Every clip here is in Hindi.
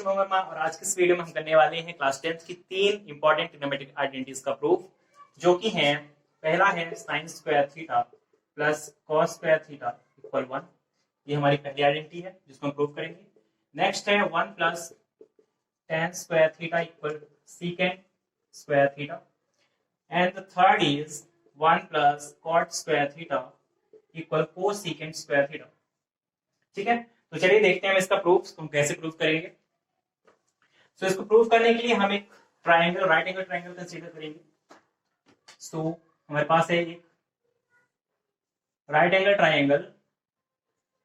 शुभम वर्मा और आज की इस वीडियो में हम करने वाले हैं क्लास 10th की 3 इंपॉर्टेंट ट्रिग्नोमेट्रिक आइडेंटिटीज का प्रूफ, जो कि है पहला है sin square theta plus cos square theta equal 1। ये हमारी पहली आइडेंटिटी है जिसको हम प्रूव करेंगे। नेक्स्ट है 1 plus tan square theta equal secant square theta and the third is 1 plus cot square theta equal cosecant square theta. ठीक है, तो चलिए देखते हैं हम इसका प्रूफ हम कैसे प्रूव करेंगे। सो इसको प्रूव करने के लिए हम एक triangle, right angle triangle consider करेंगे। सो हमारे पास है एक right angle triangle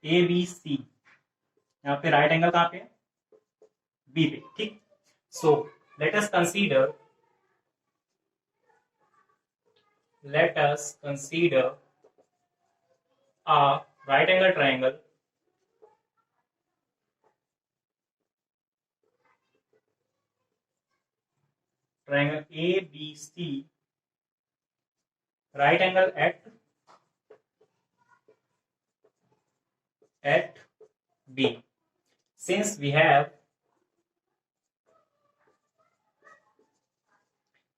A B C. यहाँ पे राइट एंगल कहाँ पे है? बी पे। ठीक, so let us consider a right angle triangle ABC, right angle at B. Since we have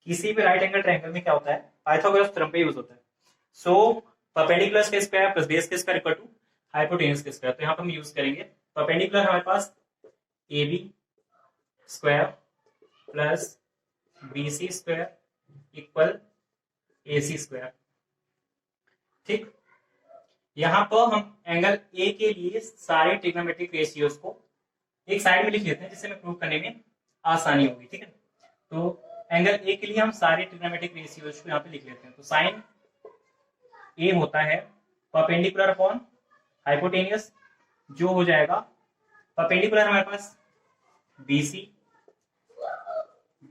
किसी भी राइट एंगल ट्रायंगल में क्या होता है, पाइथागोरस थ्योरम पे यूज होता है। सो परपेंडिकुलर के स्क्वायर प्लस बेस के स्क्वायर इक्वल टू हाइपोटेन्यूज के स्क्वायर। तो यहाँ पर हम यूज करेंगे परपेंडिकुलर, हमारे पास A B square plus B C square equal A C square. ठीक, यहाँ पर हम एंगल ए के लिए सारे ट्रिग्नोमेट्रिक रेशियोज को एक साइड में लिख लेते हैं जिससे हमें प्रूव करने में आसानी होगी। ठीक है, तो एंगल ए के लिए हम सारे ट्रिग्नोमेट्रिक रेशियोज को यहाँ पे लिख लेते हैं। तो साइन ए होता है परपेंडिकुलर अपॉन हाइपोटेनियस, जो हो जाएगा परपेंडिकुलर हमारे पास बीसी,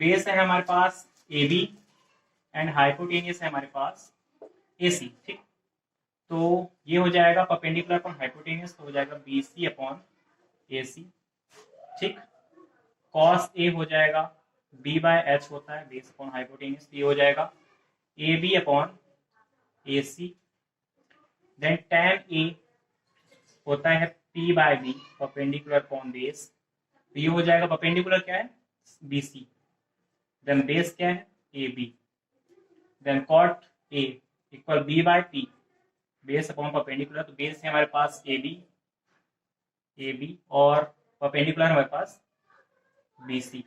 बेस है हमारे पास ए बी एंड हाइपोटेनियस है हमारे पास ए सी। ठीक, तो ये हो जाएगा परपेंडिकुलर अपॉन हाइपोटेनियस, तो हो जाएगा बी सी अपॉन ए सी। ठीक, कॉस ए हो जाएगा बी बाय एच होता है बेस अपॉन हाइपोटेनियस, ये हो जाएगा A B upon A C. Then tan A होता है P by B perpendicular upon base, तो ये हो जाएगा परपेंडिकुलर क्या है बी सी, देन बेस क्या है A B, then cot A equal B by P base upon perpendicular, तो बेस है हमारे पास ए बी और परपेंडिकुलर हमारे पास B C.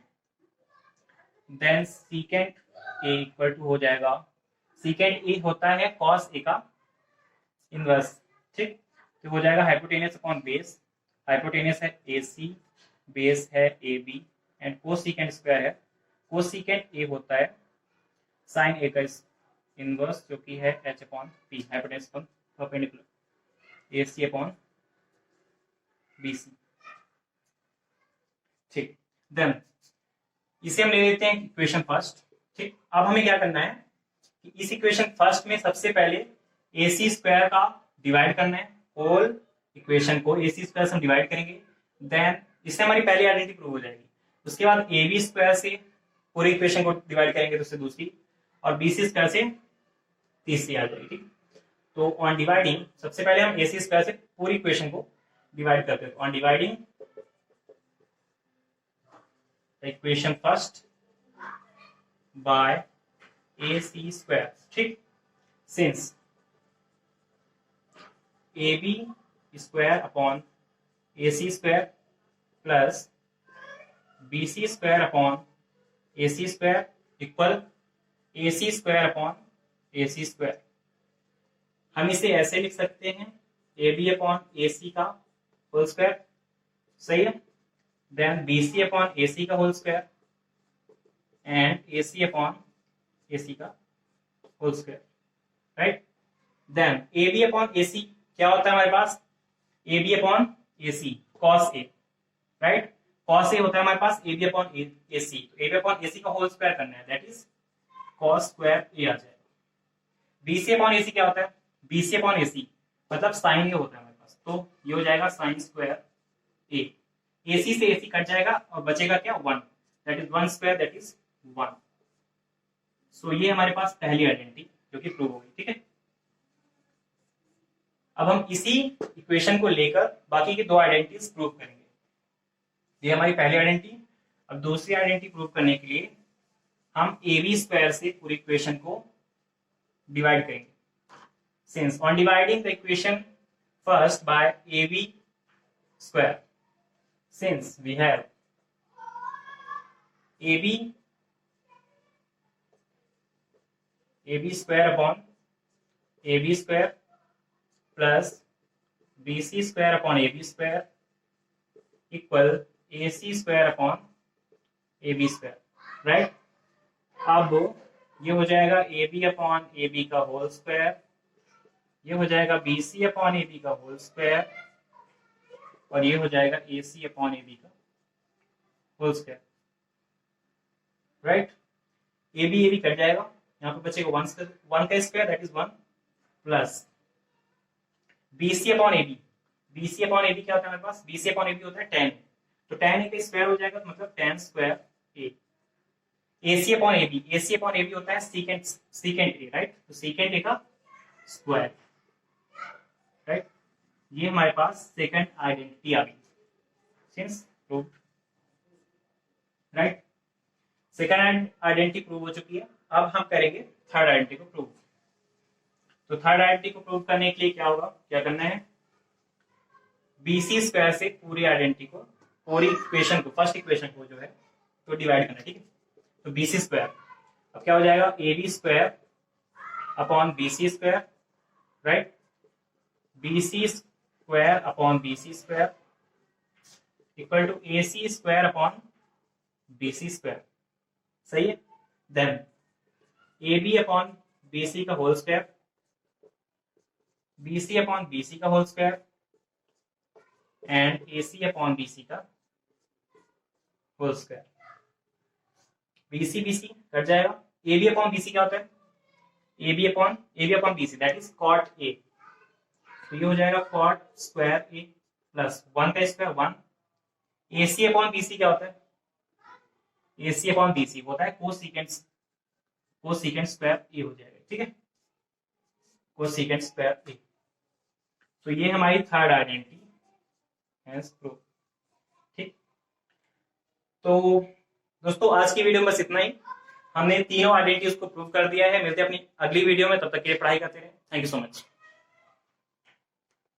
Then secant A equal to हो जाएगा, सीकेंट ए होता है कॉस ए का इनवर्स। ठीक, तो हो जाएगा हाइपोटेनियस अपॉन बेस, हाइपोटेनियस है ए सी, बेस है A B and cosecant square है, कोसीकेंट ए होता है साइन ए का इनवर्स जो कि है H upon P, hypotenuse upon perpendicular A C upon B C. ठीक, देन इसे हम ले लेते हैं इक्वेशन फर्स्ट। ठीक, अब हमें क्या करना है कि इस इक्वेशन फर्स्ट में सबसे पहले ए सी स्क्वायर का डिवाइड करना है, होल इक्वेशन को ए सी स्क्वायर से हम डिवाइड करेंगे। देन इससे हमारी पहली आइडेंटिटी प्रूव हो जाएगी। उसके बाद ए बी स्क्वायर से पूरी इक्वेशन को डिवाइड करेंगे तो उससे दूसरी, और बी सी स्क्वायर से तीसरी आ जाएगी। ठीक, तो ऑन डिवाइडिंग सबसे पहले हम ए सी स्क्वायर से पूरी इक्वेशन को डिवाइड करते हैं। On dividing equation first by A C square. ठीक, since A B square upon A C square plus B C square upon A C square equal A C square upon A C square. हम इसे ऐसे लिख सकते हैं ए बी अपॉन ए सी का होल स्क्वायर, सही है, then B C upon A C का whole square and A C upon A C का whole square, right. Then A B upon A C क्या होता है हमारे पास, A B upon A C cos A, right, cos A होता है हमारे पास ए बी अपॉन ए सी, तो ए बी अपॉन ए सी का होल स्क्वायर करना है, that is cos square A आ जाएगा। B C upon A C क्या होता है, बी सी अपॉन ए सी मतलब साइन ए होता है हमारे पास, तो ये हो जाएगा साइन स्क्वायर ए, ए सी से ए सी कट जाएगा और बचेगा क्या 1, that is 1 square that is 1। सो ये हमारे पास पहली आइडेंटिटी जो कि प्रूव हो गई। ठीक है, अब हम इसी इक्वेशन को लेकर बाकी की दो आइडेंटिटीज प्रूव करेंगे। ये हमारी पहली आइडेंटिटी। अब दूसरी आइडेंटिटी प्रूव करने के लिए हम ए बी स्क्वायर से पूरी इक्वेशन को डिवाइड करेंगे। Since on dividing the equation first by A B square, since we have A B square upon A B square plus B C square upon A B square equal A C square upon A B square, right. अब ये हो जाएगा A B upon A B का होल स्क्वायर, ये हो जाएगा B C upon A B का होल स्क्वायर, और ये हो जाएगा A C upon A B का whole square, right. A B कट जाएगा, यहाँ पे बचेगा वन का square that is 1 plus B C upon A B. B C upon A B क्या होता है हमारे पास, B C upon A B होता है 10, तो 10 ए का स्क्वायर हो जाएगा, तो मतलब 10 square A. A C upon A B, A C upon A B होता है सीकेंट ए, राइट, तो सीकेंट ए का स्क्वायर, राइट। ये हमारे पास सेकंड आइडेंटिटी आ गई, since proved, right. Second identity prove हो चुकी है। अब हम करेंगे थर्ड आइडेंटिटी को प्रूव। तो थर्ड आइडेंटिटी को प्रूव करने के लिए क्या होगा, क्या करना है, बीसी स्क्वायर से पूरी आइडेंटिटी को, पूरी इक्वेशन को, फर्स्ट इक्वेशन को जो है तो डिवाइड करना है, ठीक है। तो बीसी स्क्वायर, अब क्या हो जाएगा, A B square upon B C square, right, B C square upon B C square equal to A C square upon B C square, सही है। Then A B upon B C का whole square, B C upon B C का whole square and A C upon B C का होल स्क्वायर। बी सी कट जाएगा, A B upon B C क्या होता है, A B upon B C that is cot A, तो ये हो जाएगा कॉट स्क्वायर ए प्लस 1 का स्क्वायर 1। ए सी अपॉन बी सी क्या होता है, ए सी अपॉन बी सी होता है कोसिकेंट स्क्वायर ए हो जाएगा, ठीक है, कोसिकेंट स्क्वायर ए। तो ये हमारी थर्ड आइडेंटिटी हैज प्रूव, ठीक। तो दोस्तों आज की वीडियो में बस इतना ही, हमने तीनों आइडेंटिटीज को प्रूव कर दिया है। मिलते हैं अपनी अगली वीडियो में, तब तक के लिए पढ़ाई करते रहे। Thank you so much.